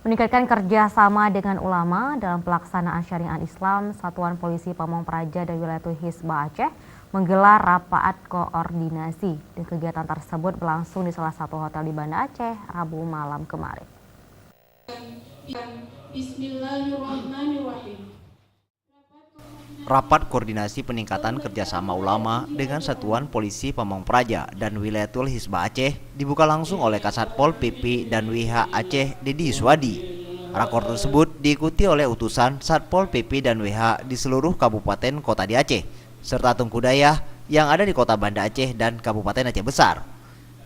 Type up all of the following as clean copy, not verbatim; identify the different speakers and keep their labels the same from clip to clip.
Speaker 1: Meningkatkan kerjasama dengan ulama dalam pelaksanaan syariat Islam, Satuan Polisi Pamong Praja dan Wilayatul Hisbah Aceh menggelar rapat koordinasi. Dan kegiatan tersebut berlangsung di salah satu hotel di Banda Aceh, Rabu malam kemarin.
Speaker 2: Bismillahirrahmanirrahim.
Speaker 3: Rapat koordinasi peningkatan kerjasama ulama dengan Satuan Polisi Pamong Praja dan Wilayatul Hisbah Aceh dibuka langsung oleh Kasatpol PP dan WH Aceh Dedi Yuswadi. Rakor tersebut diikuti oleh utusan Satpol PP dan WH di seluruh kabupaten kota di Aceh, serta Tengkudayah yang ada di kota Banda Aceh dan Kabupaten Aceh Besar.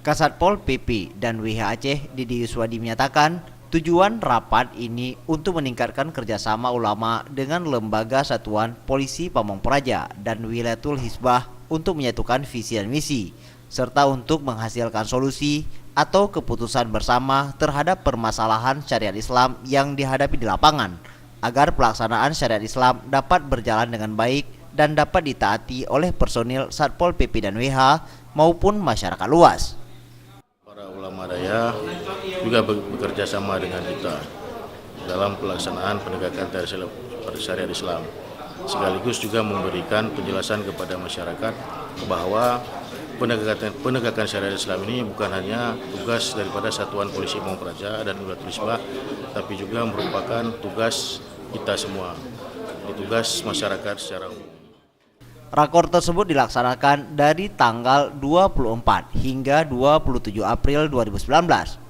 Speaker 3: Kasatpol PP dan WH Aceh Dedi Yuswadi menyatakan tujuan rapat ini untuk meningkatkan kerjasama ulama dengan lembaga Satuan Polisi Pamong Praja dan Wilayatul Hisbah untuk menyatukan visi dan misi, serta untuk menghasilkan solusi atau keputusan bersama terhadap permasalahan syariat Islam yang dihadapi di lapangan, agar pelaksanaan syariat Islam dapat berjalan dengan baik dan dapat ditaati oleh personil Satpol PP dan WH maupun masyarakat luas.
Speaker 4: Para ulama daya juga bekerja sama dengan kita dalam pelaksanaan penegakan syariat Islam, sekaligus juga memberikan penjelasan kepada masyarakat bahwa penegakan syariat Islam ini bukan hanya tugas daripada Satuan Polisi Pamong Praja dan Wilayatul Hisbah, tapi juga merupakan tugas kita semua, tugas masyarakat secara umum.
Speaker 3: Rakor tersebut dilaksanakan dari tanggal 24 hingga 27 April 2019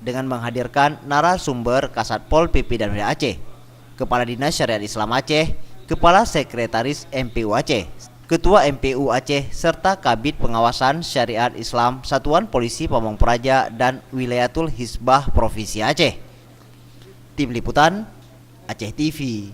Speaker 3: dengan menghadirkan narasumber Kasatpol PP dan WH Aceh, Kepala Dinas Syariat Islam Aceh, Kepala Sekretaris MPU Aceh, Ketua MPU Aceh, serta Kabid Pengawasan Syariat Islam Satuan Polisi Pamong Praja dan Wilayatul Hisbah Provinsi Aceh. Tim Liputan Aceh TV.